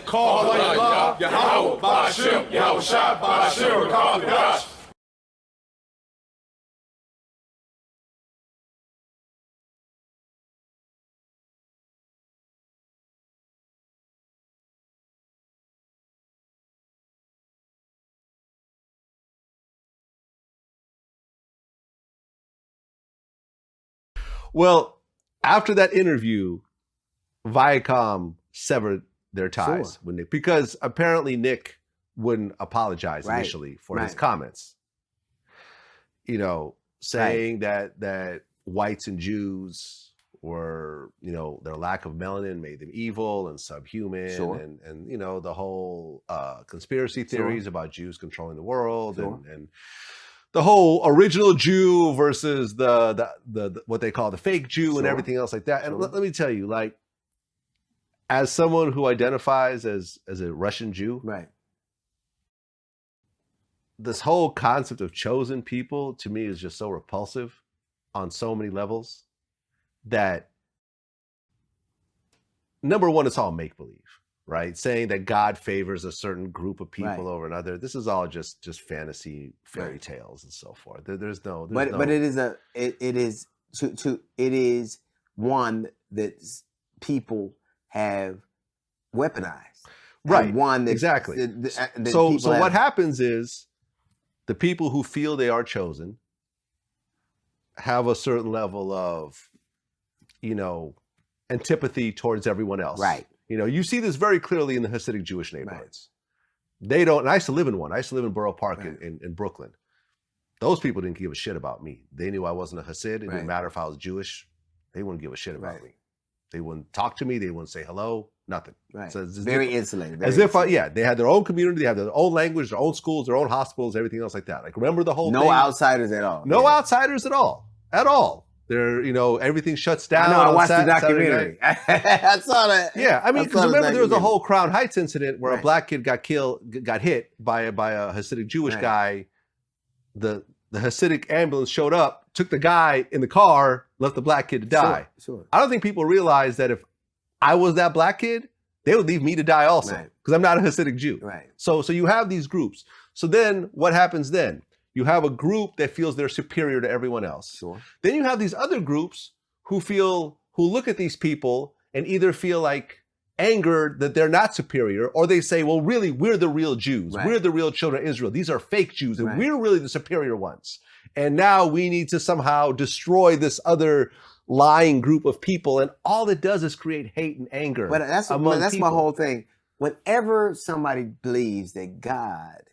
Call Allah, Yahweh, Ba'ashim, Yahweh Shai, Ba'ashim, Rakam, Yadash. Well, after that interview, Viacom severed their ties with Nick because apparently Nick wouldn't apologize initially for his comments. You know, saying that whites and Jews were, you know, their lack of melanin made them evil and subhuman, and you know, the whole conspiracy theories about Jews controlling the world, and the whole original Jew versus the what they call the fake Jew and everything else like that. And let me tell you, like, as someone who identifies as a Russian Jew, this whole concept of chosen people to me is just so repulsive on so many levels that, number one, it's all make-believe, right? Saying that God favors a certain group of people over another. This is all just fantasy fairy tales and so forth. There's no. But it is one that people have weaponized. Right. One that, exactly. That so what happens is the people who feel they are chosen have a certain level of, you know, antipathy towards everyone else. Right. You know, you see this very clearly in the Hasidic Jewish neighborhoods. They don't, and I used to live in one. I used to live in Borough Park in Brooklyn. Those people didn't give a shit about me. They knew I wasn't a Hasid. It didn't matter if I was Jewish. They wouldn't give a shit about me. They wouldn't talk to me. They wouldn't say hello. Nothing. Right. So it's very insulated. As if they had their own community, they have their own language, their own schools, their own hospitals, everything else like that. Like, remember the whole thing? No outsiders at all. No outsiders at all. At all. They're, you know, everything shuts down. I know, I watched the documentary. I saw that. Yeah, I mean, because remember there was a whole Crown Heights incident where a black kid got hit by a Hasidic Jewish guy. The Hasidic ambulance showed up, took the guy in the car, left the black kid to die. Sure. I don't think people realize that if I was that black kid, they would leave me to die also, because I'm not a Hasidic Jew. Right. So you have these groups. So then what happens then? You have a group that feels they're superior to everyone else. Sure. Then you have these other groups who look at these people and either feel like angered that they're not superior, or they say, well, really, we're the real Jews. Right. We're the real children of Israel. These are fake Jews, and we're really the superior ones. And now we need to somehow destroy this other lying group of people. And all it does is create hate and anger. But that's my whole thing. Whenever somebody believes that God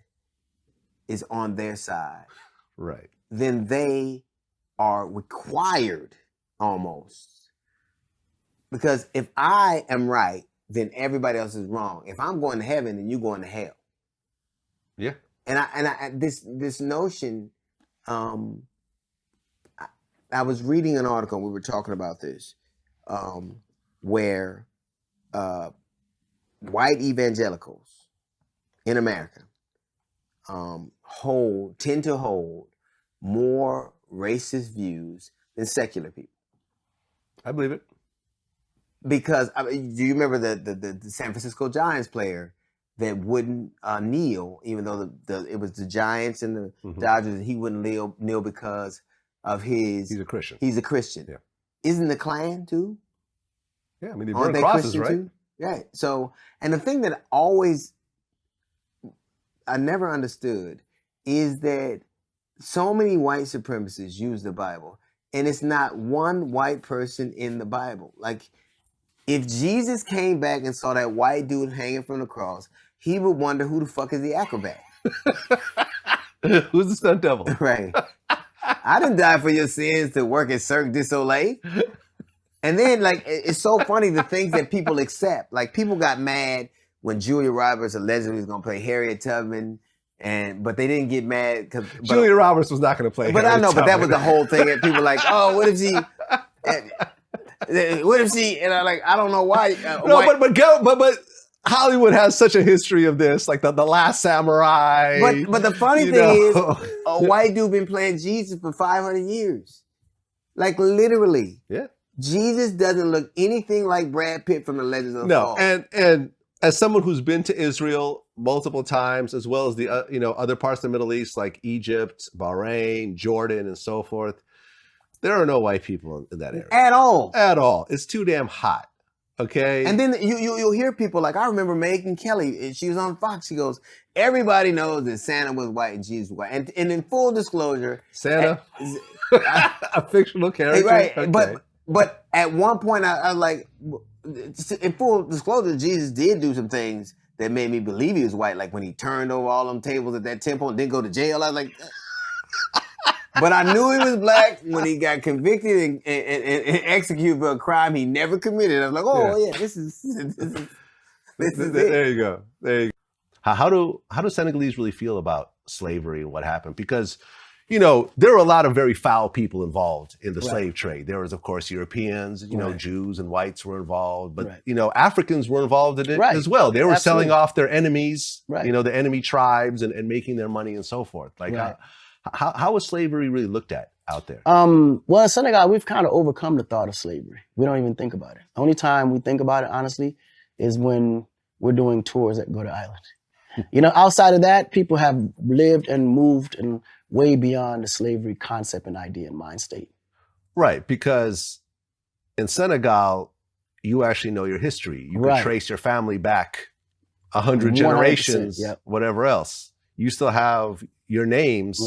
is on their side, right, then they are required almost. Because if I am right, then everybody else is wrong. If I'm going to heaven, then you're going to hell. Yeah. And this notion, I was reading an article, we were talking about this, where white evangelicals in America tend to hold more racist views than secular people. I believe it. Because do you remember the San Francisco Giants player that wouldn't kneel, even though it was the Giants and the Dodgers, he wouldn't kneel because of his... He's a Christian. He's a Christian. Yeah. Isn't the Klan too? Yeah, I mean, they burn crosses, right? Too? Right. So, and the thing that I never understood is that so many white supremacists use the Bible, and it's not one white person in the Bible. Like, if Jesus came back and saw that white dude hanging from the cross, he would wonder who the fuck is the acrobat. Who's the stunt devil? Right. I didn't die for your sins to work at Cirque du Soleil. And then, like, it's so funny the things that people accept. Like, people got mad when Julia Roberts allegedly was going to play Harriet Tubman, but they didn't get mad because Julia Roberts was not going to play. But Harriet I know, Tubman. but that was the whole thing. And people like, oh, what if she? What if she? And I'm like, I don't know why. But Hollywood has such a history of this, like the Last Samurai. But the funny thing is, a white dude been playing Jesus for 500 years, like literally. Yeah. Jesus doesn't look anything like Brad Pitt from the Legends of the Fall. And as someone who's been to Israel multiple times, as well as the other parts of the Middle East like Egypt, Bahrain, Jordan, and so forth, there are no white people in that area at all. At all. It's too damn hot. Okay. And then you'll hear people like, I remember Megyn Kelly. She was on Fox. She goes, everybody knows that Santa was white and Jesus was white. And in full disclosure, Santa, a fictional character, right? Okay. But at one point, I was like, in full disclosure, Jesus did do some things that made me believe he was white, like when he turned over all them tables at that temple and didn't go to jail. I was like, but I knew he was black when he got convicted and executed for a crime he never committed. I was like, oh yeah, this is it. There you go. There you go. How do Senegalese really feel about slavery and what happened? Because there were a lot of very foul people involved in the slave trade. There was, of course, Europeans, Jews and whites were involved, but Africans were involved in it as well. They were selling off their enemies, the enemy tribes, and making their money and so forth. Like, how was slavery really looked at out there? Well, in Senegal, we've kind of overcome the thought of slavery. We don't even think about it. The only time we think about it, honestly, is when we're doing tours that go to Island. Outside of that, people have lived and moved and way beyond the slavery concept and idea and mind state. Right, because in Senegal, you actually know your history. You can trace your family back 100 generations, whatever else. You still have your names,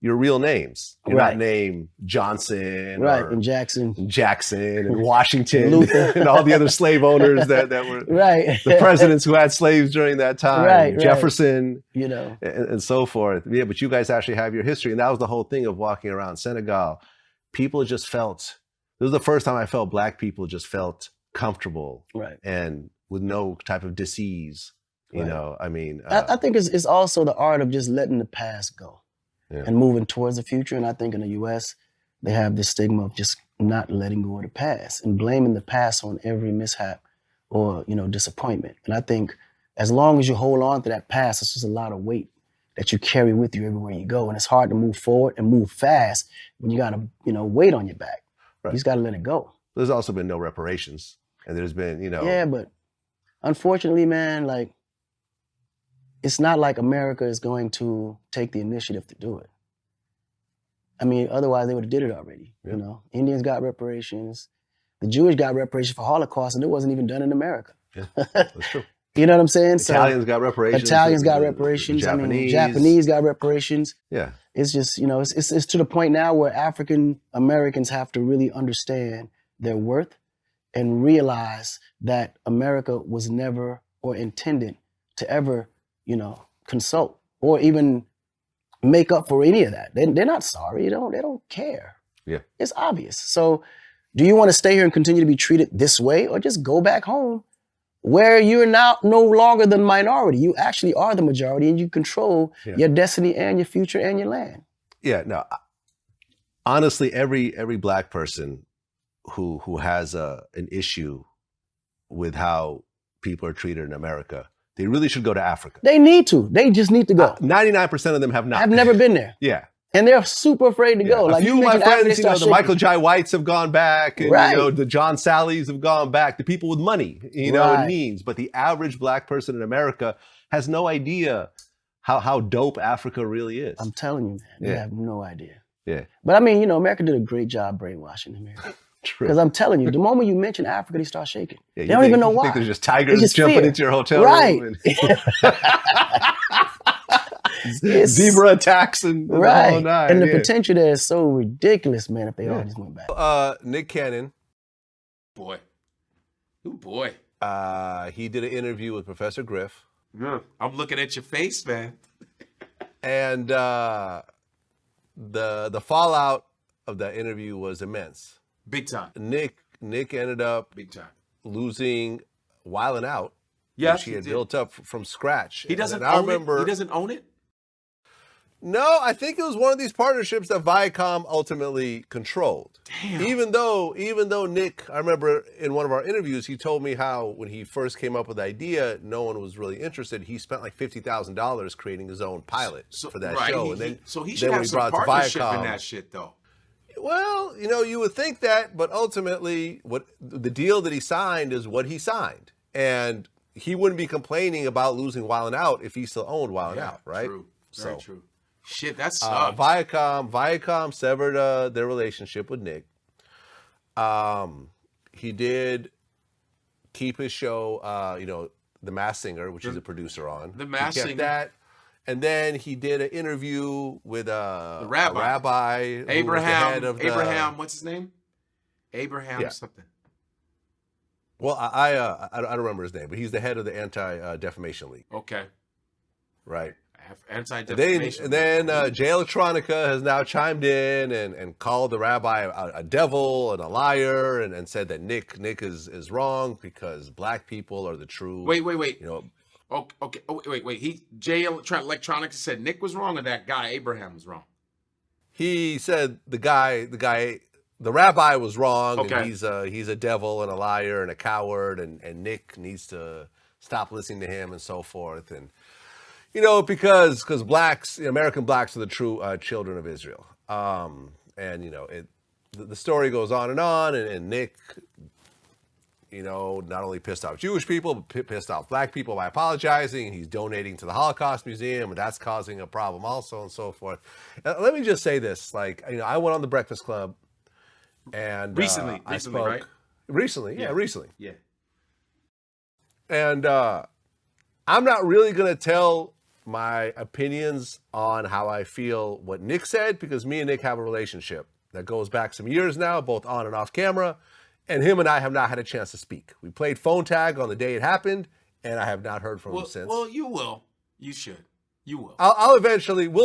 your real names. You're not named Johnson, and Jackson, and Washington, Luther, and all the other slave owners that were the presidents who had slaves during that time, Jefferson, and so forth. Yeah, but you guys actually have your history, and that was the whole thing of walking around Senegal. People just felt. This was the first time I felt Black people just felt comfortable, and with no type of disease. I mean, I think it's also the art of just letting the past go. And moving towards the future. And I think in the U.S., they have this stigma of just not letting go of the past and blaming the past on every mishap or, disappointment. And I think as long as you hold on to that past, it's just a lot of weight that you carry with you everywhere you go. And it's hard to move forward and move fast when you got to, weight on your back. You just got to let it go. There's also been no reparations. And there's been, Yeah, but unfortunately, man, it's not like America is going to take the initiative to do it. I mean, otherwise they would have did it already. Indians got reparations. The Jewish got reparations for Holocaust, and it wasn't even done in America. Yeah, that's true. You know what I'm saying? Italians got reparations. Italians got reparations. Japanese got reparations. Yeah. It's just, it's to the point now where African Americans have to really understand their worth and realize that America was never or intended to ever consult or even make up for any of that. They're not sorry. They don't care. Yeah. It's obvious. So do you want to stay here and continue to be treated this way, or just go back home where you're now no longer the minority? You actually are the majority and you control your destiny and your future and your land. Yeah, no. Honestly, every Black person who has an issue with how people are treated in America, they really should go to Africa. They need to. They just need to go. 99% of them have not. I've never been there. Yeah. And they're super afraid to go. A few of my friends, the Michael Jai Whites have gone back, and the John Sallys have gone back. The people with money, and means. But the average Black person in America has no idea how dope Africa really is. I'm telling you, man. They have no idea. Yeah. But I mean, America did a great job brainwashing America. True. Because I'm telling you, the moment you mention Africa, they start shaking. They don't even know why. You think there's just tigers jumping into your hotel room? Zebra attacks and the whole nine. And the potential there is so ridiculous, man, if they all just went back. Nick Cannon. Boy. Ooh, boy. He did an interview with Professor Griff. Yeah. I'm looking at your face, man. And the fallout of that interview was immense. Big time. Nick ended up big time losing Wildin' Out. Yes, which he had built up from scratch. He doesn't own it? He doesn't own it? No, I think it was one of these partnerships that Viacom ultimately controlled. Damn. Even though Nick, I remember in one of our interviews, he told me how when he first came up with the idea, no one was really interested. He spent like $50,000 creating his own pilot for that show. And then he should have some partnership in that shit, though. Well, you would think that, but ultimately, what the deal that he signed is what he signed. And he wouldn't be complaining about losing Wild 'N Out if he still owned Wild 'N Out, right? True. Very So, true. Shit, that sucks. Viacom severed their relationship with Nick. He did keep his show, The Masked Singer, which he's a producer on. The Masked Singer. That. And then he did an interview with the rabbi. Abraham, what's his name? Abraham something. Well, I don't remember his name, but he's the head of the Anti-Defamation League. Okay. Right. Anti-defamation. And then Jay Electronica has now chimed in and called the rabbi a devil and a liar and said that Nick is wrong because black people are the true. Wait. Okay. Oh, wait. Jay Electronica said Nick was wrong, or that guy Abraham was wrong. He said the rabbi was wrong. Okay. And he's a devil and a liar and a coward, and Nick needs to stop listening to him and so forth. And because blacks, American blacks, are the true children of Israel. The story goes on, and Nick, not only pissed off Jewish people, but pissed off black people by apologizing. He's donating to the Holocaust Museum, and that's causing a problem also, and so forth. Let me just say this: I went on the Breakfast Club, and recently, right? Recently. Yeah. And I'm not really gonna tell my opinions on how I feel what Nick said, because me and Nick have a relationship that goes back some years now, both on and off camera, and him and I have not had a chance to speak. We played phone tag on the day it happened, and I have not heard from him since. Well, you will. You should. You will. We'll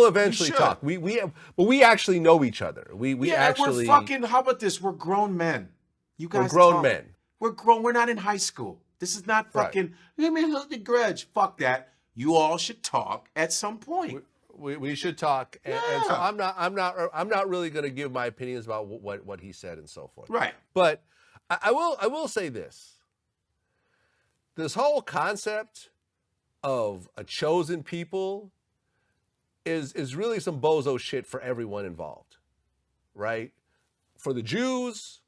eventually talk. We actually know each other. We're fucking. How about this? We're grown men. You guys. We're grown men. We're grown. We're not in high school. This is not fucking. Let me hold the grudge. Fuck that. You all should talk at some point. We should talk, and so I'm not really going to give my opinions about what he said and so forth. Right. But I will say this: this whole concept of a chosen people is really some bozo shit for everyone involved, right? For the Jews,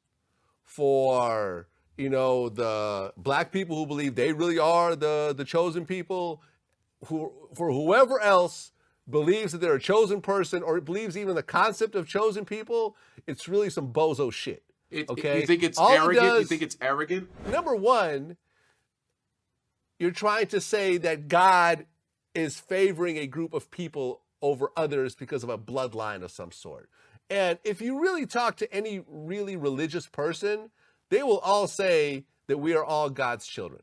for the black people who believe they really are the chosen people. For whoever else believes that they're a chosen person or believes even the concept of chosen people, it's really some bozo shit. Okay? You think it's arrogant? You think it's arrogant? Number one, you're trying to say that God is favoring a group of people over others because of a bloodline of some sort. And if you really talk to any really religious person, they will all say that we are all God's children.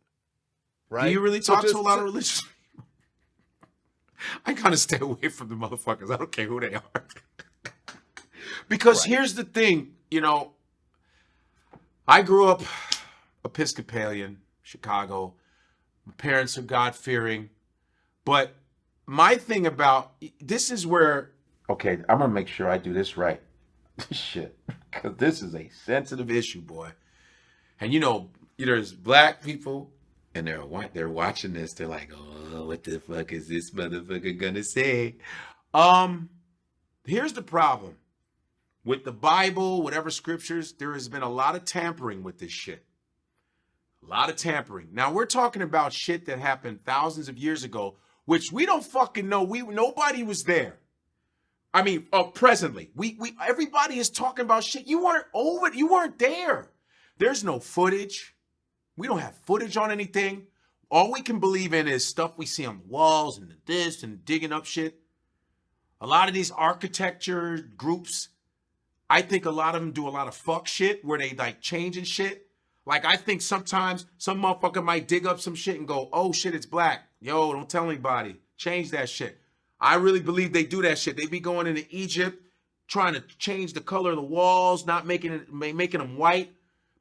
Right? Do you really talk to a lot of religious people? I kind of stay away from the motherfuckers. I don't care who they are. Because here's the thing, I grew up Episcopalian, Chicago. My parents are God-fearing. But my thing about, this is where, okay, I'm going to make sure I do this right. Shit. Because this is a sensitive issue, boy. And there's black people, and they're watching this. They're like, oh, what the fuck is this motherfucker gonna say? Here's the problem. With the Bible, whatever scriptures, there has been a lot of tampering with this shit. A lot of tampering. Now, we're talking about shit that happened thousands of years ago, which we don't fucking know. Nobody was there. I mean, presently. Everybody is talking about shit. You weren't there. There's no footage. We don't have footage on anything. All we can believe in is stuff we see on the walls and this and digging up shit. A lot of these architecture groups, I think a lot of them do a lot of fuck shit where they changing shit. I think sometimes some motherfucker might dig up some shit and go, oh shit, it's black. Yo, don't tell anybody. Change that shit. I really believe they do that shit. They be going into Egypt trying to change the color of the walls, not making them white.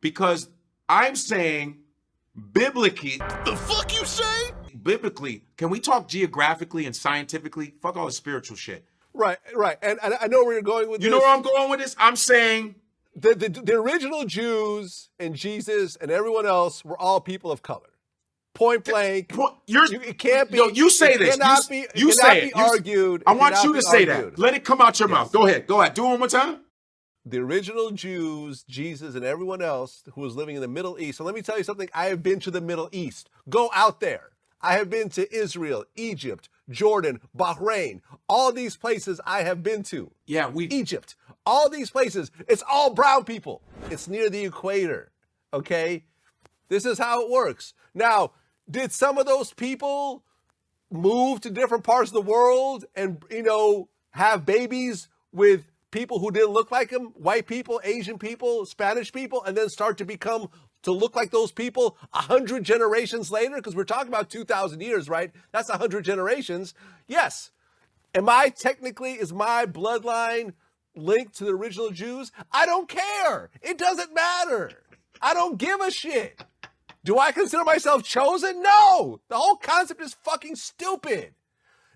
Because I'm saying, biblically, the fuck you say? Biblically, can we talk geographically and scientifically? Fuck all the spiritual shit. Right. And I know where you're going with this. You know where I'm going with this? I'm saying the original Jews and Jesus and everyone else were all people of color. Point blank. It can't be. Yo, you say this. You say it. Argued. I want you to say that. Let it come out your mouth. Go ahead. Do it one more time. the original Jews, Jesus, and everyone else who was living in the Middle East. So let me tell you something. I have been to the Middle East. Go out there. I have been to Israel, Egypt, Jordan, Bahrain. All these places I have been to. Yeah, Egypt. All these places. It's all brown people. It's near the equator. Okay? This is how it works. Now, did some of those people move to different parts of the world and, have babies with people who didn't look like them, white people, Asian people, Spanish people, and then start to look like those people 100 generations later? Because we're talking about 2,000 years, right? That's 100 generations. Yes. Is my bloodline linked to the original Jews? I don't care. It doesn't matter. I don't give a shit. Do I consider myself chosen? No. The whole concept is fucking stupid.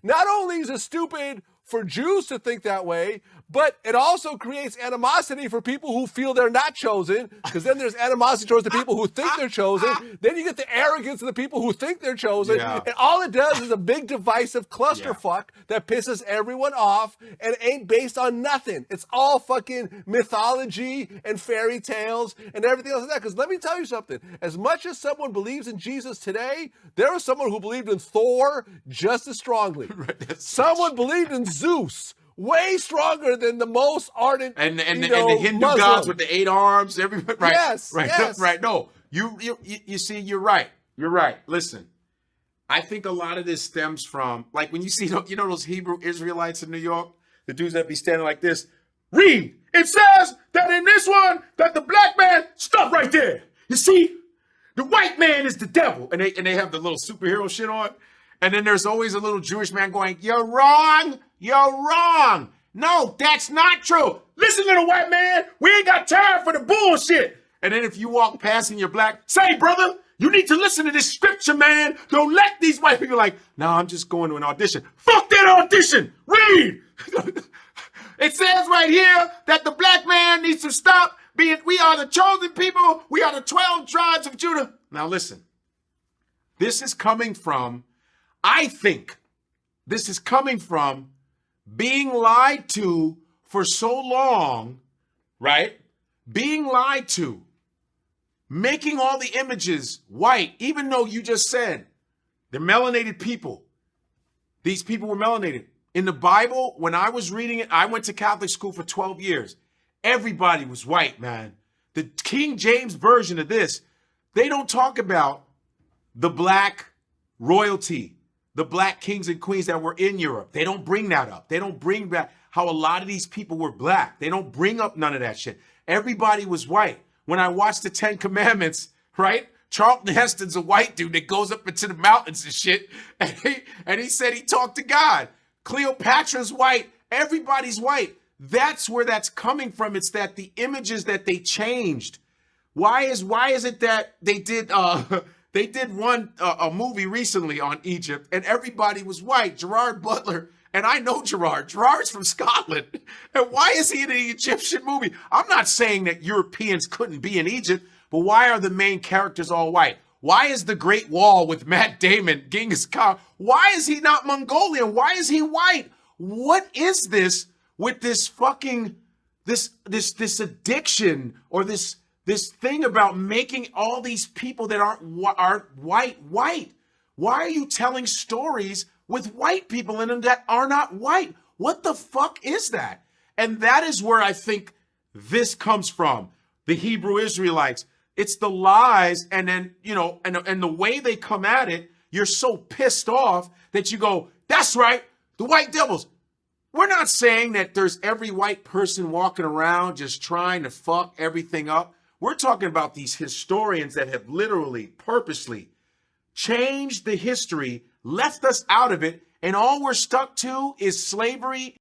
Not only is it stupid for Jews to think that way, but it also creates animosity for people who feel they're not chosen, because then there's animosity towards the people who think they're chosen. Then you get the arrogance of the people who think they're chosen. Yeah. And all it does is a big divisive clusterfuck that pisses everyone off and ain't based on nothing. It's all fucking mythology and fairy tales and everything else like that. Because let me tell you something. As much as someone believes in Jesus today, there was someone who believed in Thor just as strongly. Someone believed in Zeus way stronger than the most ardent and the Hindu Muslim gods with the 8 arms. Everybody, right? Yes, right, yes. right. No, you see, you're right. You're right. Listen, I think a lot of this stems from, like, when you see, those Hebrew Israelites in New York, the dudes that be standing like this. Read. It says that in this one that the black man, stop right there. You see, the white man is the devil, and they have the little superhero shit on. And then there's always a little Jewish man going, "You're wrong. You're wrong. No, that's not true. Listen, little white man, we ain't got time for the bullshit." And then if you walk past and you're black, say, "Brother, you need to listen to this scripture, man. Don't let these white people no, I'm just going to an audition." Fuck that audition. Read. It says right here that the black man needs to stop being, we are the chosen people. We are the 12 tribes of Judah. Now listen, this is coming from, I think this is coming from being lied to for so long, right? Being lied to, making all the images white, even though you just said they're melanated people. These people were melanated. In the Bible, when I was reading it, I went to Catholic school for 12 years. Everybody was white, man. The King James version of this, they don't talk about the black royalty, the black kings and queens that were in Europe. They don't bring that up. They don't bring back how a lot of these people were black. They don't bring up none of that shit. Everybody was white. When I watched the 10 Commandments, right? Charlton Heston's a white dude that goes up into the mountains and shit. And he said he talked to God. Cleopatra's white. Everybody's white. That's where that's coming from. It's that the images that they changed. Why is it that they did a movie recently on Egypt and everybody was white? Gerard Butler, and I know Gerard. Gerard's from Scotland. And why is he in an Egyptian movie? I'm not saying that Europeans couldn't be in Egypt, but why are the main characters all white? Why is the Great Wall with Matt Damon, Genghis Khan? Why is he not Mongolian? Why is he white? What is this with this fucking this addiction or this thing about making all these people that aren't white? Why are you telling stories with white people in them that are not white? What the fuck is that? And that is where I think this comes from. The Hebrew Israelites. It's the lies, and then, and the way they come at it, you're so pissed off that you go, "That's right, the white devils." We're not saying that there's every white person walking around just trying to fuck everything up. We're talking about these historians that have literally, purposely changed the history, left us out of it, and all we're stuck to is slavery